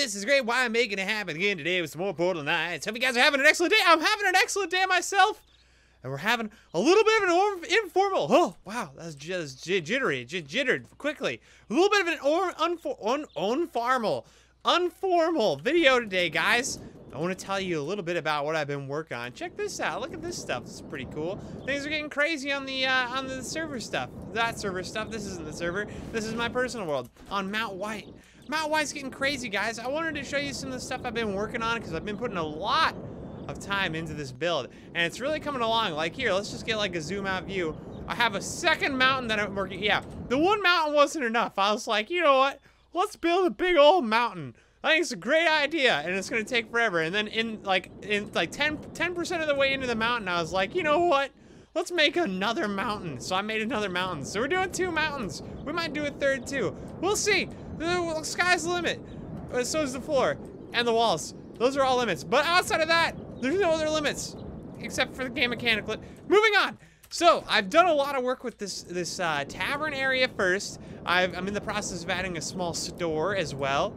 this is great. Why I'm making it happen again today with some more Portal Nights. Hope you guys are having an excellent day. I'm having an excellent day myself. And we're having a little bit of an informal. Oh, wow. That's just jittered quickly. A little bit of an unformal video today, guys. I want to tell you a little bit about what I've been working on. Check this out. Look at this stuff. This is pretty cool. Things are getting crazy on the server stuff. That server stuff. This isn't the server. This is my personal world on Mount White. Mount White's getting crazy, guys. I wanted to show you some of the stuff I've been working on because I've been putting a lot of time into this build, and it's really coming along. Like here, let's just get like a zoom out view. I have a second mountain that I'm working. Yeah, the one mountain wasn't enough. I was like, you know what? Let's build a big old mountain. I think it's a great idea, and it's gonna take forever. And then in like 10% of the way into the mountain, I was like, you know what? Let's make another mountain. So I made another mountain. So we're doing 2 mountains. We might do a third too. We'll see. The sky's the limit. So is the floor and the walls. Those are all limits. But outside of that, there's no other limits except for the game mechanic. Moving on. So I've done a lot of work with this tavern area first. I'm in the process of adding a small store as well.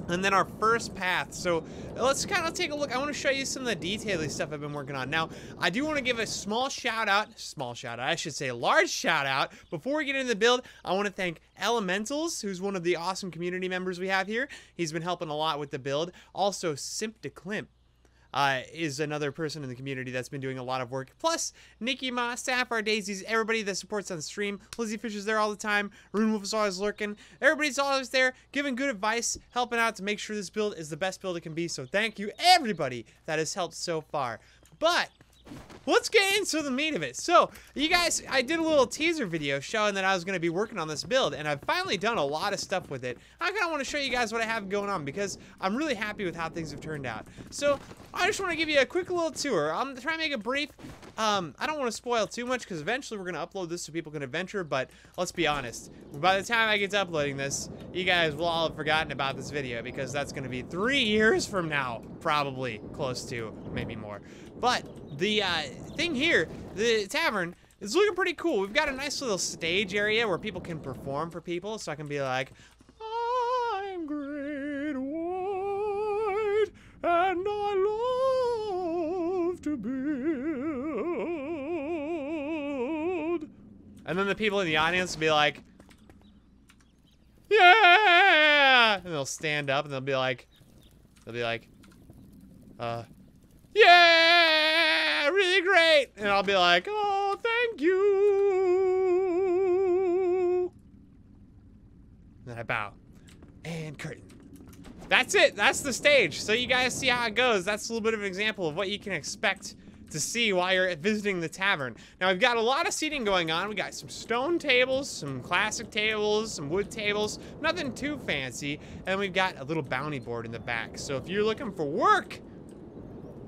And then our first path. So let's kind of take a look. I want to show you some of the detailing stuff I've been working on. Now, I do want to give a I should say a large shout out. Before we get into the build, I want to thank Elementals, who's one of the awesome community members we have here. He's been helping a lot with the build. Also, Simp de Klimp is another person in the community that's been doing a lot of work. Plus, Nikki Ma, Sapphire Daisies, everybody that supports on stream. Lizzie Fisher's there all the time. Rune Wolf is always lurking. Everybody's always there giving good advice, helping out to make sure this build is the best build it can be. So thank you, everybody that has helped so far. But let's get into the meat of it. So, you guys, I did a little teaser video showing that I was going to be working on this build, and I've finally done a lot of stuff with it. I kind of want to show you guys what I have going on because I'm really happy with how things have turned out. So, I just want to give you a quick little tour. I'm trying to make it brief. I don't want to spoil too much because eventually we're going to upload this so people can adventure, but let's be honest. By the time I get to uploading this, you guys will all have forgotten about this video because that's going to be 3 years from now, probably close to, maybe more. But the thing here, the tavern, is looking pretty cool. We've got a nice little stage area where people can perform for people, so I can be like, I'm great white, and I love to build. And then the people in the audience will be like, yeah! And they'll stand up and they'll be like, yeah, really great. And I'll be like, oh, thank you. And then I bow. And curtain. That's it. That's the stage. So you guys see how it goes. That's a little bit of an example of what you can expect to see while you're visiting the tavern. Now, we've got a lot of seating going on. We got some stone tables, some classic tables, some wood tables. Nothing too fancy. And we've got a little bounty board in the back. So if you're looking for work,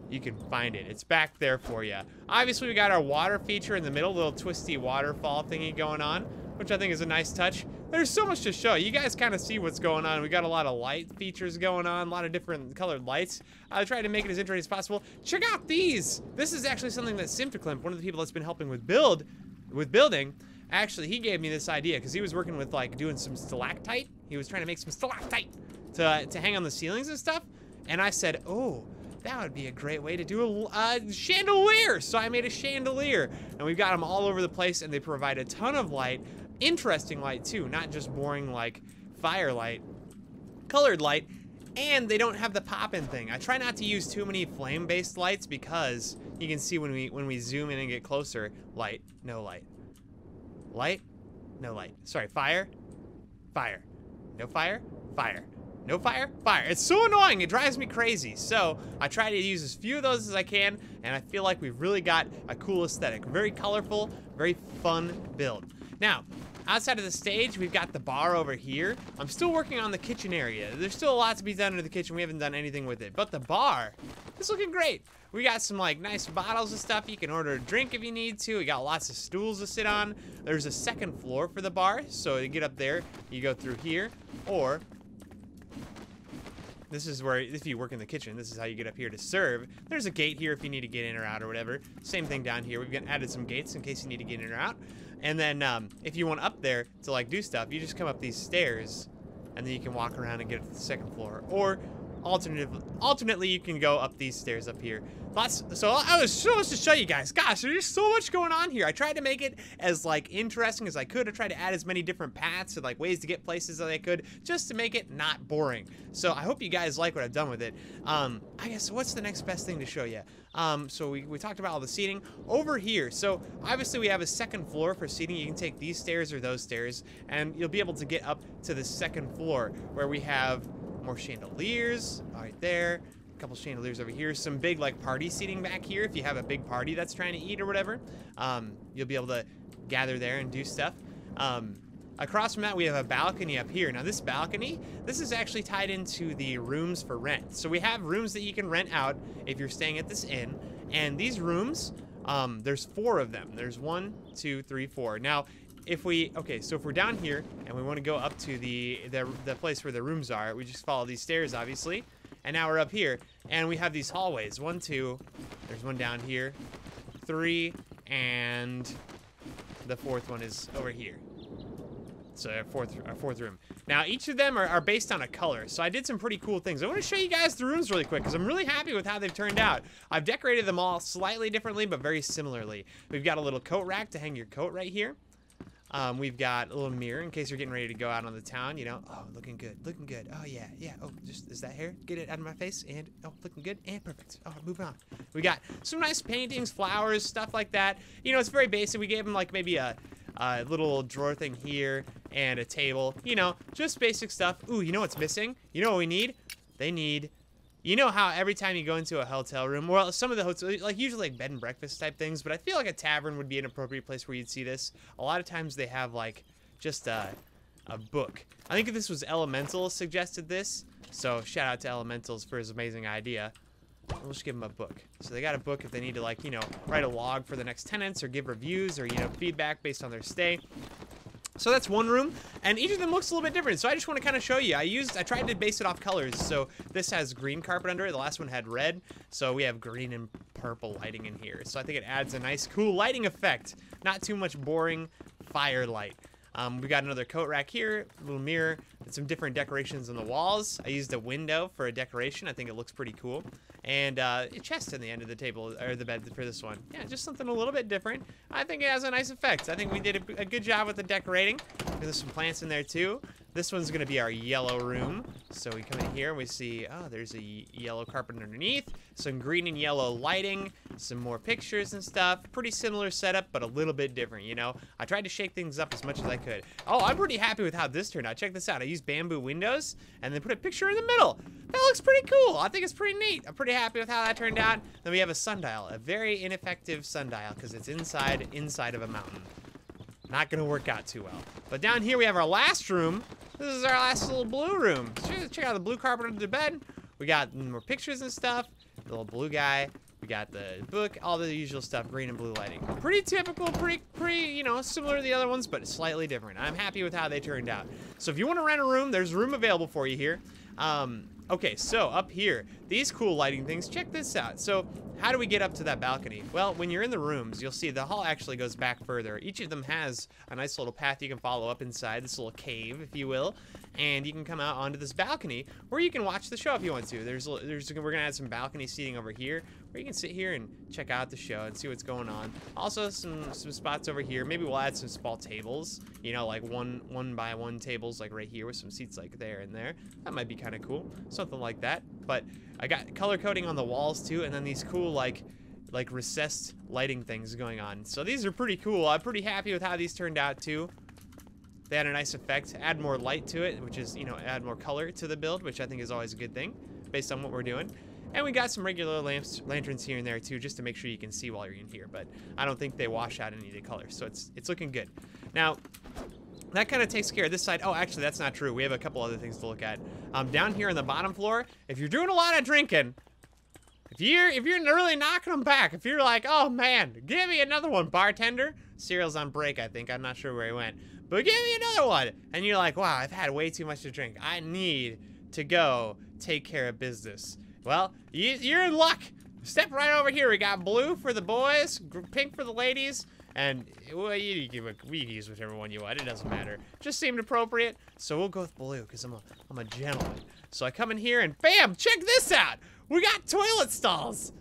you can find it. It's back there for you. Obviously, we got our water feature in the middle, little twisty waterfall thingy going on, which I think is a nice touch. There's so much to show. You guys kind of see what's going on. We got a lot of light features going on, a lot of different colored lights. I tried to make it as interesting as possible. Check out these. This is actually something that Simp de Klimp, one of the people that's been helping with building, actually, he gave me this idea because he was working with like doing some stalactite. He was trying to make some stalactite to hang on the ceilings and stuff. And I said, oh, that would be a great way to do a chandelier. So I made a chandelier, and we've got them all over the place, and they provide a ton of light, interesting light too, not just boring like firelight, colored light, and they don't have the pop-in thing. I try not to use too many flame-based lights because you can see when we zoom in and get closer, light, no light, light, no light. Sorry, fire, fire, no fire, fire. No fire? Fire. It's so annoying. It drives me crazy. So I try to use as few of those as I can, and I feel like we've really got a cool aesthetic. Very colorful, very fun build. Now, outside of the stage, we've got the bar over here. I'm still working on the kitchen area. There's still a lot to be done in the kitchen. We haven't done anything with it. But the bar is looking great. We got some like nice bottles of stuff. You can order a drink if you need to. We got lots of stools to sit on. There's a second floor for the bar. So to get up there, you go through here, or this is where, if you work in the kitchen, this is how you get up here to serve. There's a gate here if you need to get in or out or whatever. Same thing down here. We've added some gates in case you need to get in or out. And then if you want up there to like do stuff, you just come up these stairs and then you can walk around and get to the second floor. Or alternately, you can go up these stairs up here. So I was so much to show you guys. Gosh, there's so much going on here. I tried to make it as like interesting as I could. I tried to add as many different paths and like ways to get places as I could, just to make it not boring. So I hope you guys like what I've done with it. I guess what's the next best thing to show you? So we talked about all the seating over here. So obviously we have a second floor for seating. You can take these stairs or those stairs, and you'll be able to get up to the second floor where we have more chandeliers right there. A couple chandeliers over here. Some big like party seating back here. If you have a big party that's trying to eat or whatever, you'll be able to gather there and do stuff. Across from that, we have a balcony up here. Now this balcony, this is actually tied into the rooms for rent. So we have rooms that you can rent out if you're staying at this inn. And these rooms, there's 4 of them. There's 1, 2, 3, 4. Now, if we're down here and we want to go up to the place where the rooms are, we just follow these stairs, obviously. And now we're up here, and we have these hallways. 1, 2, there's one down here, 3, and the 4th one is over here. So our fourth room. Now each of them are based on a color. So I did some pretty cool things. I want to show you guys the rooms really quick because I'm really happy with how they've turned out. I've decorated them all slightly differently, but very similarly. We've got a little coat rack to hang your coat right here. We've got a little mirror in case you're getting ready to go out on the town, you know. Oh, looking good, looking good. Oh, yeah, yeah. Oh, just, is that hair? Get it out of my face, and, oh, looking good, and perfect. Oh, moving on. We got some nice paintings, flowers, stuff like that. You know, it's very basic. We gave them, like, maybe a little drawer thing here, and a table. You know, just basic stuff. Ooh, you know what's missing? You know what we need? They need... You know how every time you go into a hotel room, well, some of the hotels, like usually like bed and breakfast type things, but I feel like a tavern would be an appropriate place where you'd see this. A lot of times they have like just a book. I think this was Elemental suggested this, so shout out to Elementals for his amazing idea. We'll just give them a book. So they got a book if they need to, like, you know, write a log for the next tenants or give reviews or, you know, feedback based on their stay. So that's one room, and each of them looks a little bit different. So I just want to kind of show you. I tried to base it off colors. So this has green carpet under it. The last one had red. So we have green and purple lighting in here. So I think it adds a nice, cool lighting effect. Not too much boring firelight. We got another coat rack here, a little mirror, and some different decorations on the walls. I used a window for a decoration. I think it looks pretty cool. And a chest in the end of the table, or the bed for this one. Yeah, just something a little bit different. I think it has a nice effect. I think we did a good job with the decorating. There's some plants in there too. This one's gonna be our yellow room. So we come in here and we see, oh, there's a yellow carpet underneath, some green and yellow lighting, some more pictures and stuff. Pretty similar setup, but a little bit different, you know? I tried to shake things up as much as I could. Oh, I'm pretty happy with how this turned out. Check this out. I used bamboo windows and then put a picture in the middle. That looks pretty cool. I think it's pretty neat. I'm pretty happy with how that turned out. Then we have a sundial, a very ineffective sundial because it's inside of a mountain. Not gonna work out too well. But down here we have our last room. This is our last little blue room. Check out the blue carpet under the bed. We got more pictures and stuff. The little blue guy. We got the book, all the usual stuff, green and blue lighting. Pretty typical, pretty, you know, similar to the other ones, but slightly different. I'm happy with how they turned out. So if you want to rent a room, there's room available for you here. Okay, so up here, these cool lighting things, check this out. So how do we get up to that balcony? Well, when you're in the rooms, you'll see the hall actually goes back further. Each of them has a nice little path you can follow up inside, this little cave, if you will. And you can come out onto this balcony where you can watch the show if you want to. We're gonna add some balcony seating over here where you can sit here and check out the show and see what's going on. Also some spots over here. Maybe we'll add some small tables, you know, like one by one tables like right here with some seats like there and there. That might be kind of cool. Something like that. But I got color coding on the walls too, and then these cool like recessed lighting things going on. So these are pretty cool. I'm pretty happy with how these turned out too. They had a nice effect, add more light to it, which is, you know, add more color to the build, which I think is always a good thing based on what we're doing. And we got some regular lanterns here and there too, just to make sure you can see while you're in here. But I don't think they wash out any of the colors, so it's looking good. Now, that kind of takes care of this side. Oh, actually, that's not true. We have a couple other things to look at. Down here on the bottom floor, if you're doing a lot of drinking, if you're really knocking them back, if you're like, oh man, give me another one, bartender. Cyril's on break, I think. I'm not sure where he went. But give me another one. And you're like, wow, I've had way too much to drink. I need to go take care of business. Well, you're in luck. Step right over here. We got blue for the boys, pink for the ladies, And well, we can use whichever one you want. It doesn't matter. Just seemed appropriate, so we'll go with blue because I'm a gentleman. So I come in here and bam! Check this out. We got toilet stalls.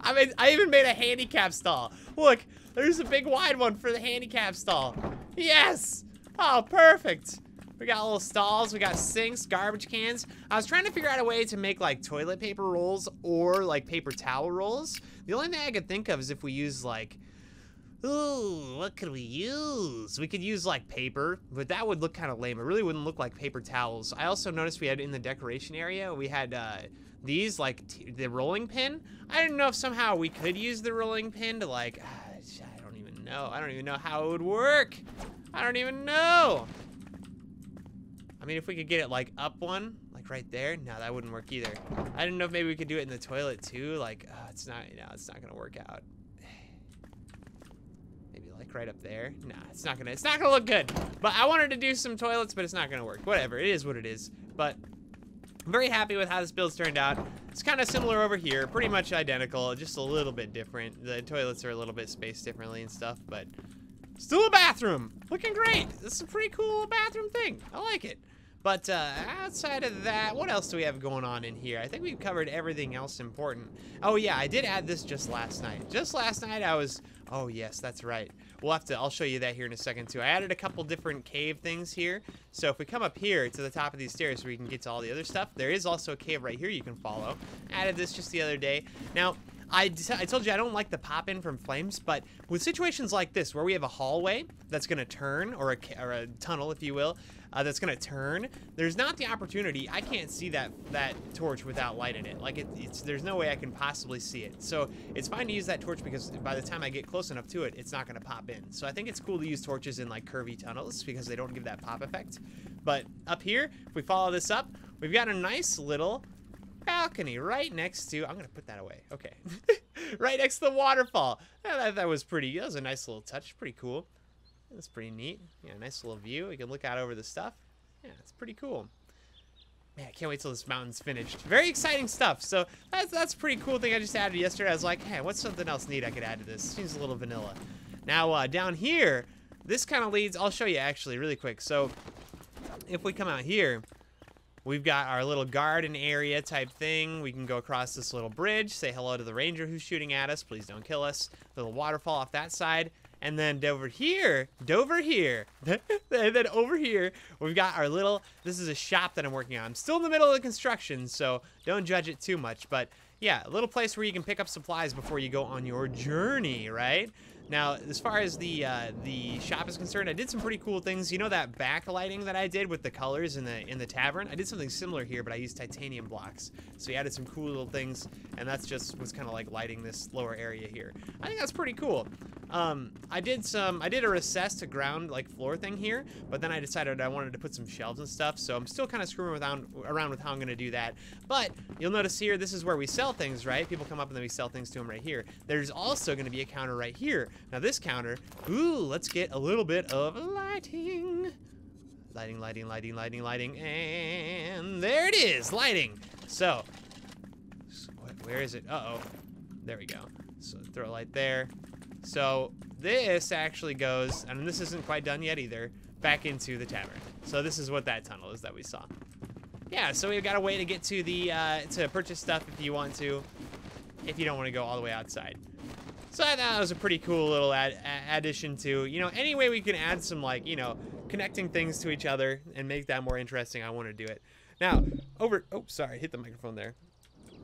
I even made a handicap stall. Look, there's a big wide one for the handicap stall. Yes! Oh, perfect. We got little stalls, we got sinks, garbage cans. I was trying to figure out a way to make like toilet paper rolls or like paper towel rolls. The only thing I could think of is if we use like, ooh, what could we use? We could use like paper, but that would look kind of lame. It really wouldn't look like paper towels. I also noticed we had in the decoration area, we had these like the rolling pin. I didn't know if somehow we could use the rolling pin to like, I don't even know. I don't even know how it would work. I don't even know. I mean, if we could get it like up one, like right there, no, that wouldn't work either. I didn't know if maybe we could do it in the toilet too. Like, it's not, you know, it's not gonna work out. Maybe like right up there. Nah, it's not gonna look good. But I wanted to do some toilets, but it's not gonna work. Whatever, it is what it is. But I'm very happy with how this build's turned out. It's kind of similar over here, pretty much identical, just a little bit different. The toilets are a little bit spaced differently and stuff, but still a bathroom. Looking great. This is a pretty cool bathroom thing. I like it. But outside of that, what else do we have going on in here? I think we've covered everything else important. Oh yeah, I did add this just last night. Just last night I was, oh yes, that's right. I'll show you that here in a second too. I added a couple different cave things here. So if we come up here to the top of these stairs where we can get to all the other stuff, there is also a cave right here you can follow. Added this just the other day. Now, I told you I don't like the pop-in from flames, but with situations like this where we have a hallway that's gonna turn, or a tunnel, if you will, that's gonna turn, there's not the opportunity. I can't see that torch without light in it. Like there's no way I can possibly see it. So it's fine to use that torch because by the time I get close enough to it, it's not gonna pop in. So I think it's cool to use torches in like curvy tunnels because they don't give that pop effect. But up here, if we follow this up, we've got a nice little balcony right next to, I'm gonna put that away, okay. Right next to the waterfall. Yeah, that was a nice little touch, pretty cool. That's pretty neat. Yeah, nice little view. You can look out over the stuff. Yeah, it's pretty cool. Man, I can't wait till this mountain's finished. Very exciting stuff. So that's a pretty cool thing I just added yesterday. I was like, hey, what's something else neat I could add to this? Seems a little vanilla. Now, down here, this kind of leads, I'll show you actually really quick. So if we come out here, we've got our little garden area type thing. We can go across this little bridge, say hello to the ranger who's shooting at us. Please don't kill us. Little waterfall off that side. And then over here, and then over here, we've got our little, this is a shop that I'm working on. I'm still in the middle of the construction, so don't judge it too much. But yeah, a little place where you can pick up supplies before you go on your journey, right? Now, as far as the shop is concerned, I did some pretty cool things. You know that backlighting that I did with the colors in the tavern? I did something similar here, but I used titanium blocks. So we added some cool little things, and that's just what's kind of like lighting this lower area here. I think that's pretty cool. I did a recessed to ground like floor thing here, but then I decided I wanted to put some shelves and stuff, so I'm still kind of screwing around with how I'm gonna do that. But you'll notice here, this is where we sell things, right? People come up and then we sell things to them right here. There's also gonna be a counter right here. Now this counter, ooh, let's get a little bit of lighting. Lighting, and there it is, lighting. So, where is it? Uh-oh, there we go. So throw a light there. So this actually goes, and this isn't quite done yet either, back into the tavern. So this is what that tunnel is that we saw. Yeah, so we've got a way to get to the, to purchase stuff if you want to, if you don't want to go all the way outside. So I thought that was a pretty cool little addition to, you know, any way we can add some, like, you know, connecting things to each other and make that more interesting, I want to do it. Now, oh, sorry, hit the microphone there.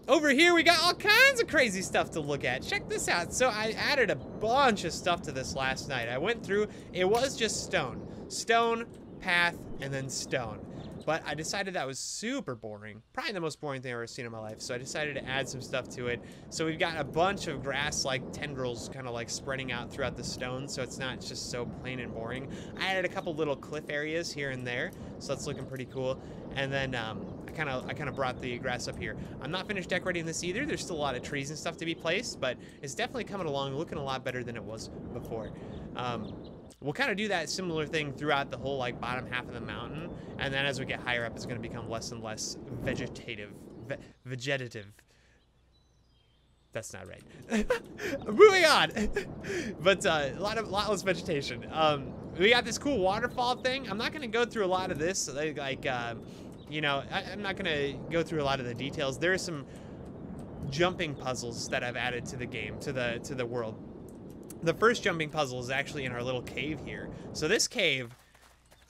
Over here, we got all kinds of crazy stuff to look at. Check this out. So I added a bunch of stuff to this last night. I went through, it was just stone. Stone, path, and then stone. But I decided that was super boring. Probably the most boring thing I've ever seen in my life. So I decided to add some stuff to it. So we've got a bunch of grass-like tendrils kind of like spreading out throughout the stone. So it's not just so plain and boring. I added a couple little cliff areas here and there. So that's looking pretty cool. And then I kind of brought the grass up here. I'm not finished decorating this either. There's still a lot of trees and stuff to be placed. But it's definitely coming along, looking a lot better than it was before. We'll kind of do that similar thing throughout the whole like bottom half of the mountain, and then as we get higher up, it's going to become less and less vegetative. That's not right. Moving on. But a lot less vegetation. We got this cool waterfall thing. I'm not gonna go through a lot of this. You know, I'm not gonna go through a lot of the details. There are some jumping puzzles that I've added to the game, to the world. The first jumping puzzle is actually in our little cave here. So this cave,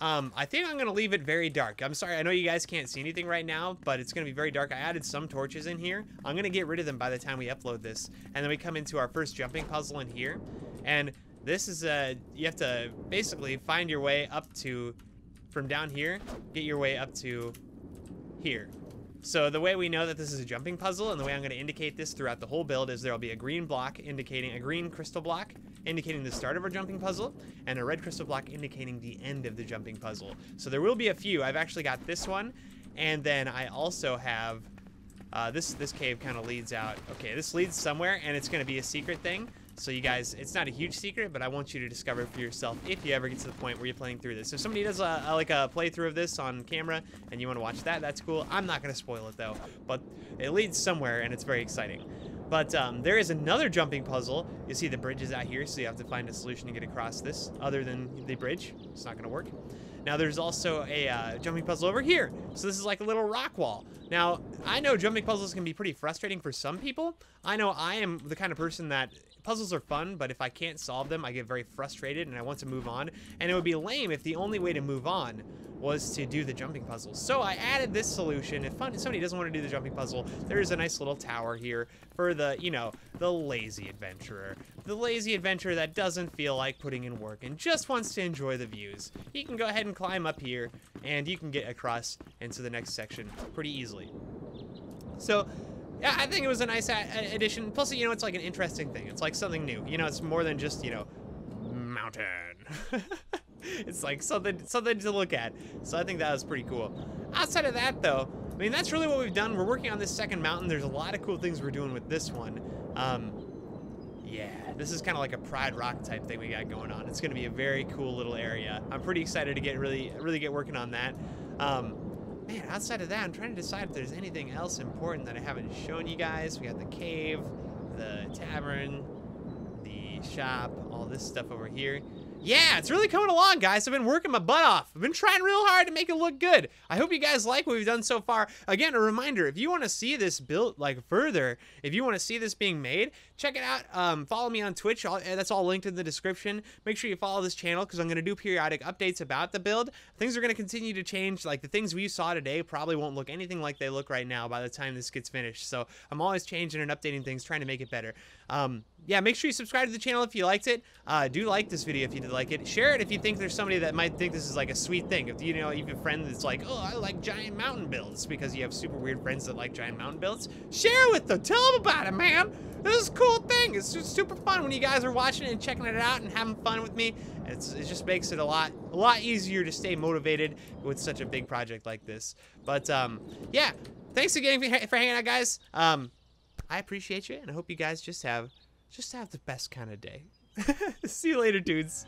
I think I'm gonna leave it very dark. I'm sorry, I know you guys can't see anything right now, but it's gonna be very dark. I added some torches in here. I'm gonna get rid of them by the time we upload this. And then we come into our first jumping puzzle in here. And this is you have to basically find your way up to, from down here, get your way up to here. So the way we know that this is a jumping puzzle, and the way I'm going to indicate this throughout the whole build, is there will be a green block indicating, a green crystal block indicating the start of our jumping puzzle, and a red crystal block indicating the end of the jumping puzzle. So there will be a few. I've actually got this one, and then I also have this cave kind of leads out. Okay, this leads somewhere, and it's going to be a secret thing. So you guys, it's not a huge secret, but I want you to discover it for yourself if you ever get to the point where you're playing through this. If somebody does a playthrough of this on camera and you want to watch that, that's cool. I'm not going to spoil it though, but it leads somewhere and it's very exciting. But there is another jumping puzzle. You see the bridge is out here, so you have to find a solution to get across this other than the bridge. It's not going to work. Now there's also a jumping puzzle over here. So this is like a little rock wall. Now, I know jumping puzzles can be pretty frustrating for some people. I know I am the kind of person that puzzles are fun, but if I can't solve them, I get very frustrated and I want to move on. And it would be lame if the only way to move on was to do the jumping puzzle. So I added this solution. If somebody doesn't want to do the jumping puzzle, there's a nice little tower here for the, you know, the lazy adventurer. The lazy adventurer that doesn't feel like putting in work and just wants to enjoy the views. You can go ahead and climb up here and you can get across into the next section pretty easily. So yeah, I think it was a nice addition. Plus, you know, it's like an interesting thing. It's like something new. You know, it's more than just, you know, mountain. It's like something to look at. So I think that was pretty cool. Outside of that, though, I mean, that's really what we've done. We're working on this second mountain. There's a lot of cool things we're doing with this one. Yeah, this is kind of like a Pride Rock type thing we got going on. It's going to be a very cool little area. I'm pretty excited to get really get working on that. Man, outside of that, I'm trying to decide if there's anything else important that I haven't shown you guys. We got the cave, the tavern, the shop, all this stuff over here. Yeah, it's really coming along, guys. I've been working my butt off. I've been trying real hard to make it look good. I hope you guys like what we've done so far. Again, a reminder, if you want to see this built like further, if you want to see this being made, check it out. Follow me on Twitch. That's all linked in the description. Make sure you follow this channel because I'm going to do periodic updates about the build. Things are going to continue to change. Like the things we saw today probably won't look anything like they look right now by the time this gets finished. So I'm always changing and updating things, trying to make it better. Yeah, make sure you subscribe to the channel if you liked it. Do like this video if you did like it. Share it if you think there's somebody that might think this is like a sweet thing. If you know, you have a friend that's like, oh, I like giant mountain builds, because you have super weird friends that like giant mountain builds. Share it with them. Tell them about it, man. This is a cool thing. It's just super fun when you guys are watching it and checking it out and having fun with me. It just makes it a lot easier to stay motivated with such a big project like this. But yeah, thanks again for hanging out, guys. I appreciate you, and I hope you guys just have the best kind of day. See you later, dudes.